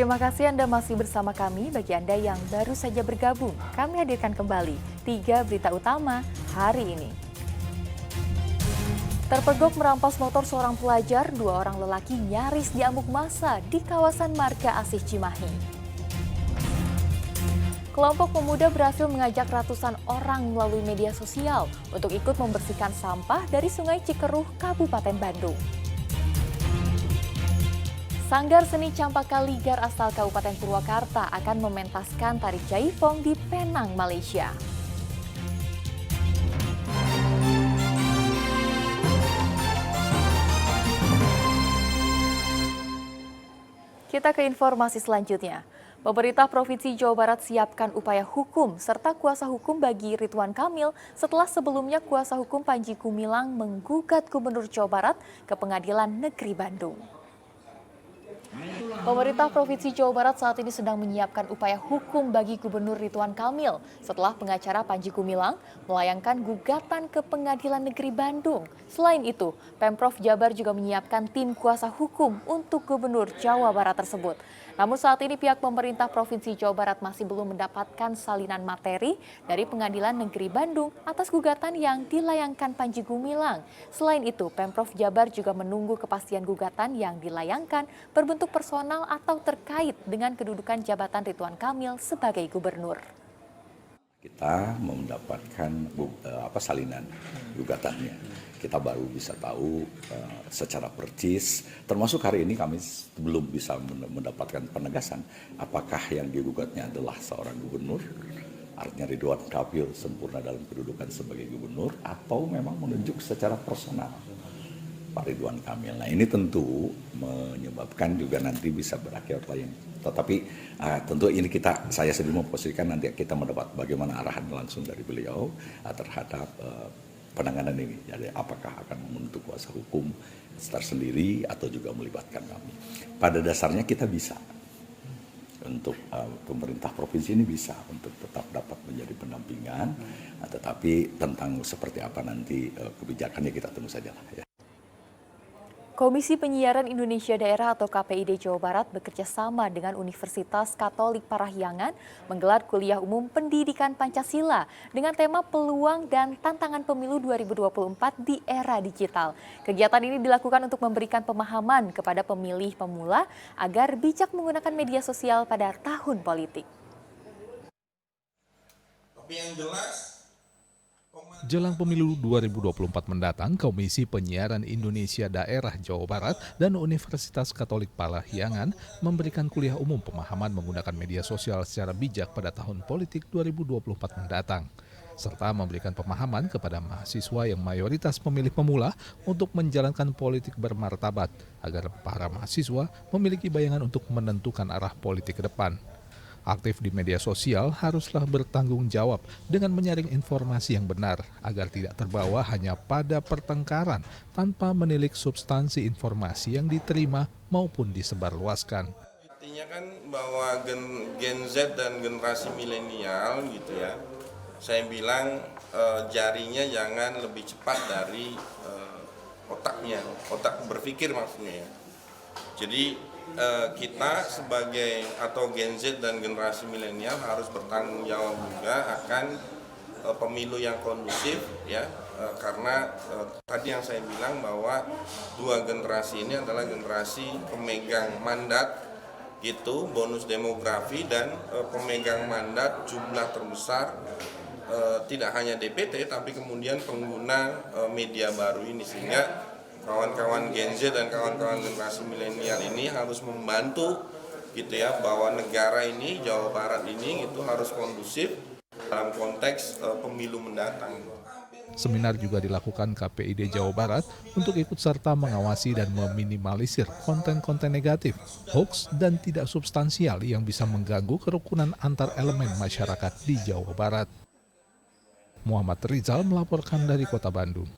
Terima kasih Anda masih bersama kami. Bagi Anda yang baru saja bergabung, kami hadirkan kembali 3 berita utama hari ini. Terpergok merampas motor seorang pelajar, 2 orang lelaki nyaris diamuk massa di kawasan Marga Asih Cimahi. Kelompok pemuda berhasil mengajak ratusan orang melalui media sosial untuk ikut membersihkan sampah dari Sungai Cikeruh, Kabupaten Bandung. Sanggar Seni Campaka Ligar asal Kabupaten Purwakarta akan mementaskan tari Jaipong di Penang, Malaysia. Kita ke informasi selanjutnya. Pemerintah Provinsi Jawa Barat siapkan upaya hukum serta kuasa hukum bagi Ridwan Kamil setelah sebelumnya kuasa hukum Panji Gumilang menggugat Gubernur Jawa Barat ke Pengadilan Negeri Bandung. Pemerintah Provinsi Jawa Barat saat ini sedang menyiapkan upaya hukum bagi Gubernur Ridwan Kamil setelah pengacara Panji Gumilang melayangkan gugatan ke Pengadilan Negeri Bandung. Selain itu, Pemprov Jabar juga menyiapkan tim kuasa hukum untuk Gubernur Jawa Barat tersebut. Namun saat ini pihak pemerintah Provinsi Jawa Barat masih belum mendapatkan salinan materi dari Pengadilan Negeri Bandung atas gugatan yang dilayangkan Panji Gumilang. Selain itu, Pemprov Jabar juga menunggu kepastian gugatan yang dilayangkan berbentuk personal atau terkait dengan kedudukan jabatan Ridwan Kamil sebagai gubernur. Kita mau mendapatkan salinan gugatannya. Kita baru bisa tahu secara percis, termasuk hari ini kami belum bisa mendapatkan penegasan apakah yang digugatnya adalah seorang gubernur, artinya Ridwan Kamil sempurna dalam kedudukan sebagai gubernur, atau memang menunjuk secara personal Pak Ridwan Kamil. Nah, ini tentu menyebabkan juga nanti bisa berakhir lain. Tetapi tentu ini saya sendiri memposisikan nanti kita mendapat bagaimana arahan langsung dari beliau terhadap penanganan ini. Jadi apakah akan membentuk kuasa hukum tersendiri atau juga melibatkan kami. Pada dasarnya kita bisa untuk pemerintah provinsi ini bisa untuk tetap dapat menjadi pendampingan, tetapi tentang seperti apa nanti kebijakannya kita tunggu saja lah ya. Komisi Penyiaran Indonesia Daerah atau KPID Jawa Barat bekerja sama dengan Universitas Katolik Parahyangan menggelar kuliah umum pendidikan Pancasila dengan tema peluang dan tantangan pemilu 2024 di era digital. Kegiatan ini dilakukan untuk memberikan pemahaman kepada pemilih pemula agar bijak menggunakan media sosial pada tahun politik. Tapi yang jelas, jelang pemilu 2024 mendatang, Komisi Penyiaran Indonesia Daerah Jawa Barat dan Universitas Katolik Parahyangan memberikan kuliah umum pemahaman menggunakan media sosial secara bijak pada tahun politik 2024 mendatang, serta memberikan pemahaman kepada mahasiswa yang mayoritas pemilih pemula untuk menjalankan politik bermartabat agar para mahasiswa memiliki bayangan untuk menentukan arah politik ke depan. Aktif di media sosial haruslah bertanggung jawab dengan menyaring informasi yang benar agar tidak terbawa hanya pada pertengkaran tanpa menilik substansi informasi yang diterima maupun disebarluaskan. artinya kan bahwa Gen Z dan generasi milenial gitu ya, saya bilang jarinya jangan lebih cepat dari otaknya, otak berpikir maksudnya ya. Jadi kita sebagai atau Gen Z dan generasi milenial harus bertanggung jawab juga akan pemilu yang kondusif ya, karena tadi yang saya bilang bahwa dua generasi ini adalah generasi pemegang mandat gitu, bonus demografi dan pemegang mandat jumlah terbesar tidak hanya DPT tapi kemudian pengguna media baru ini, sehingga kawan-kawan Gen Z dan kawan-kawan generasi milenial ini harus membantu gitu ya, bahwa negara ini, Jawa Barat ini itu harus kondusif dalam konteks pemilu mendatang. Seminar juga dilakukan KPID Jawa Barat untuk ikut serta mengawasi dan meminimalisir konten-konten negatif, hoax, dan tidak substansial yang bisa mengganggu kerukunan antar elemen masyarakat di Jawa Barat. Muhammad Rizal melaporkan dari Kota Bandung.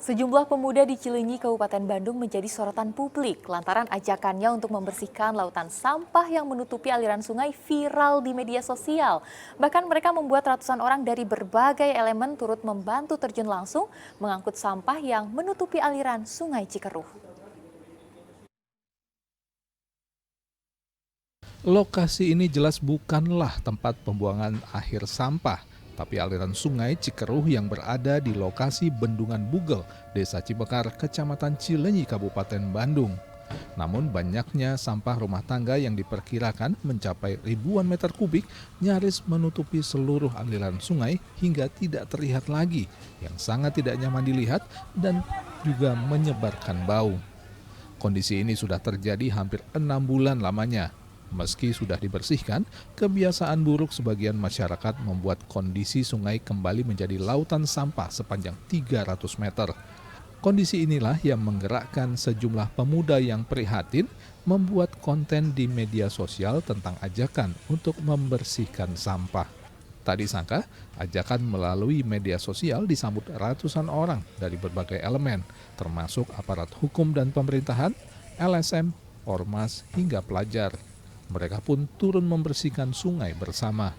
Sejumlah pemuda di Cileunyi, Kabupaten Bandung menjadi sorotan publik lantaran ajakannya untuk membersihkan lautan sampah yang menutupi aliran sungai viral di media sosial. Bahkan mereka membuat ratusan orang dari berbagai elemen turut membantu terjun langsung mengangkut sampah yang menutupi aliran Sungai Cikeruh. Lokasi ini jelas bukanlah tempat pembuangan akhir sampah, tapi aliran sungai Cikeruh yang berada di lokasi Bendungan Bugel, Desa Cibekar, Kecamatan Cileunyi, Kabupaten Bandung. Namun banyaknya sampah rumah tangga yang diperkirakan mencapai ribuan meter kubik nyaris menutupi seluruh aliran sungai hingga tidak terlihat lagi, yang sangat tidak nyaman dilihat dan juga menyebarkan bau. Kondisi ini sudah terjadi hampir 6 bulan lamanya. Meski sudah dibersihkan, kebiasaan buruk sebagian masyarakat membuat kondisi sungai kembali menjadi lautan sampah sepanjang 300 meter. Kondisi inilah yang menggerakkan sejumlah pemuda yang prihatin membuat konten di media sosial tentang ajakan untuk membersihkan sampah. Tak disangka, ajakan melalui media sosial disambut ratusan orang dari berbagai elemen, termasuk aparat hukum dan pemerintahan, LSM, ormas, hingga pelajar. Mereka pun turun membersihkan sungai bersama.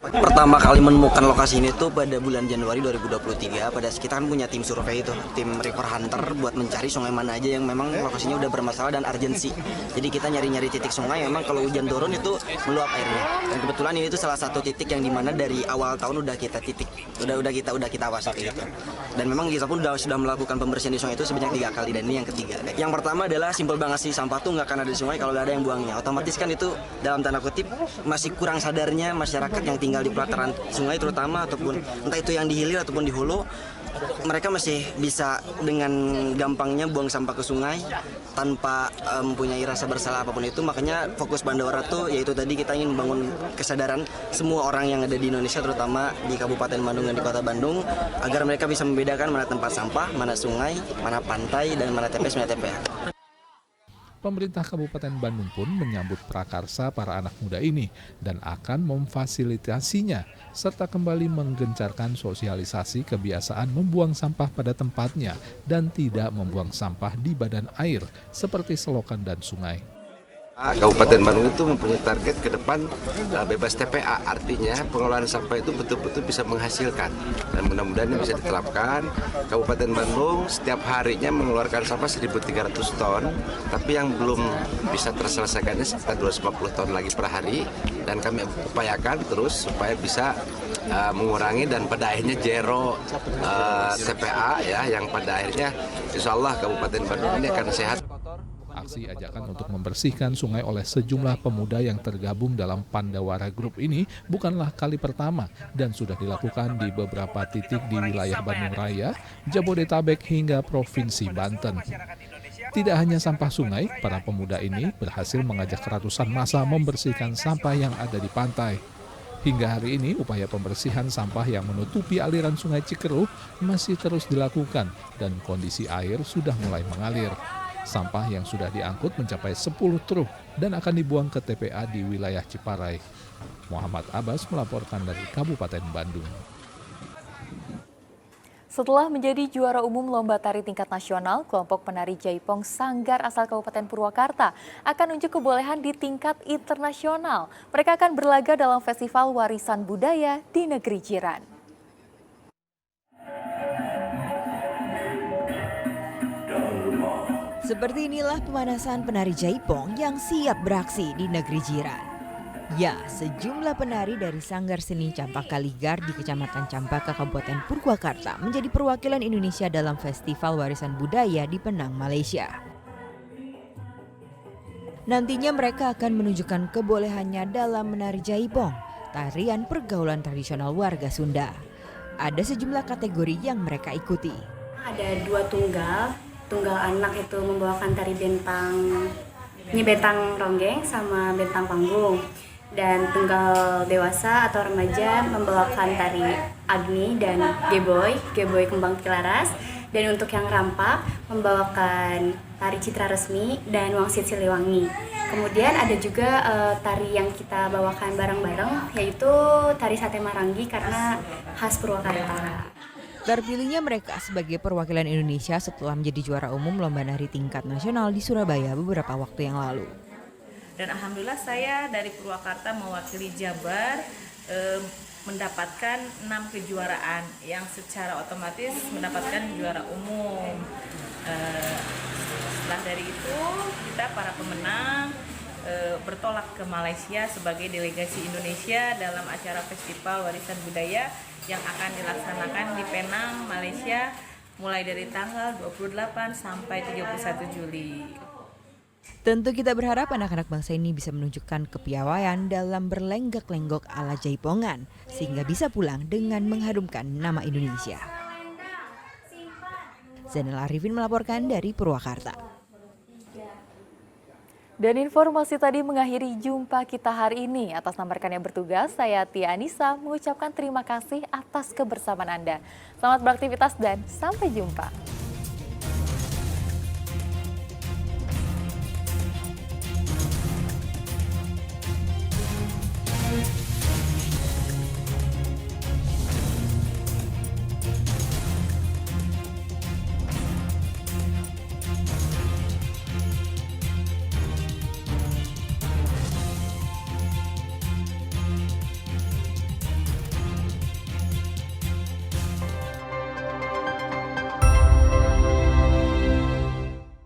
Pertama kali menemukan lokasi ini tuh pada bulan Januari 2023. Kita kan punya tim survei itu, tim River Hunter buat mencari sungai mana aja yang memang lokasinya udah bermasalah dan urgensi. Jadi kita nyari-nyari titik sungai memang kalau hujan turun itu meluap airnya. Dan kebetulan ini tuh salah satu titik yang dimana dari awal tahun udah kita kita awasi gitu. Dan memang kita pun sudah melakukan pembersihan di sungai itu sebanyak 3 kali dan ini yang ketiga. Yang pertama adalah simpel banget sih, sampah tuh nggak akan ada di sungai kalau nggak ada yang buangnya. Otomatis kan itu dalam tanda kutip masih kurang sadarnya masyarakat yang tinggal di pelataran sungai terutama, ataupun entah itu yang di hilir ataupun di hulu, mereka masih bisa dengan gampangnya buang sampah ke sungai tanpa mempunyai rasa bersalah apapun itu. Makanya fokus Bandawara tuh yaitu tadi kita ingin membangun kesadaran semua orang yang ada di Indonesia, terutama di Kabupaten Bandung dan di Kota Bandung, agar mereka bisa membedakan mana tempat sampah, mana sungai, mana pantai, dan mana TPS, mana TPA. Pemerintah Kabupaten Bandung pun menyambut prakarsa para anak muda ini dan akan memfasilitasinya serta kembali menggencarkan sosialisasi kebiasaan membuang sampah pada tempatnya dan tidak membuang sampah di badan air seperti selokan dan sungai. Kabupaten Bandung itu mempunyai target ke depan bebas TPA, artinya pengelolaan sampah itu betul-betul bisa menghasilkan, dan mudah-mudahan ini bisa diterapkan. Kabupaten Bandung setiap harinya mengeluarkan sampah 1.300 ton, tapi yang belum bisa terselesaikannya sekitar 250 ton lagi per hari, dan kami upayakan terus supaya bisa mengurangi dan pada akhirnya zero TPA ya, yang pada akhirnya insya Allah Kabupaten Bandung ini akan sehat. Aksi ajakan untuk membersihkan sungai oleh sejumlah pemuda yang tergabung dalam Pandawara Group ini bukanlah kali pertama dan sudah dilakukan di beberapa titik di wilayah Bandung Raya, Jabodetabek hingga Provinsi Banten. Tidak hanya sampah sungai, para pemuda ini berhasil mengajak ratusan massa membersihkan sampah yang ada di pantai. Hingga hari ini, upaya pembersihan sampah yang menutupi aliran sungai Cikeruh masih terus dilakukan dan kondisi air sudah mulai mengalir. Sampah yang sudah diangkut mencapai 10 truk dan akan dibuang ke TPA di wilayah Ciparai. Muhammad Abbas melaporkan dari Kabupaten Bandung. Setelah menjadi juara umum lomba tari tingkat nasional, kelompok penari Jaipong Sanggar asal Kabupaten Purwakarta akan unjuk kebolehan di tingkat internasional. Mereka akan berlaga dalam Festival Warisan Budaya di negeri jiran. Seperti inilah pemanasan penari Jaipong yang siap beraksi di negeri jiran. Ya, sejumlah penari dari Sanggar Seni Campak Kaligar di Kecamatan Campaka, Kabupaten Purwakarta menjadi perwakilan Indonesia dalam Festival Warisan Budaya di Penang, Malaysia. Nantinya mereka akan menunjukkan kebolehannya dalam menari Jaipong, tarian pergaulan tradisional warga Sunda. Ada sejumlah kategori yang mereka ikuti. Ada 2 tunggal anak itu membawakan tari bentang ronggeng sama bentang panggung, dan tunggal dewasa atau remaja membawakan tari agni dan geboy kembang kilaras, dan untuk yang rampak membawakan tari citra resmi dan wangsit siliwangi. Kemudian ada juga tari yang kita bawakan bareng-bareng, yaitu tari sate marangi karena khas Purwakarta. Terpilihnya mereka sebagai perwakilan Indonesia setelah menjadi juara umum lomba nari tingkat nasional di Surabaya beberapa waktu yang lalu. Dan alhamdulillah saya dari Purwakarta mewakili Jabar mendapatkan 6 kejuaraan yang secara otomatis mendapatkan juara umum. Setelah dari itu kita para pemenang bertolak ke Malaysia sebagai delegasi Indonesia dalam acara Festival Warisan Budaya yang akan dilaksanakan di Penang, Malaysia mulai dari tanggal 28 sampai 31 Juli. Tentu kita berharap anak-anak bangsa ini bisa menunjukkan kepiawaian dalam berlenggak-lenggok ala Jaipongan sehingga bisa pulang dengan mengharumkan nama Indonesia. Zainal Arifin melaporkan dari Purwakarta. Dan informasi tadi mengakhiri jumpa kita hari ini. Atas nama rekan yang bertugas, saya Tia Anissa mengucapkan terima kasih atas kebersamaan Anda. Selamat beraktivitas dan sampai jumpa.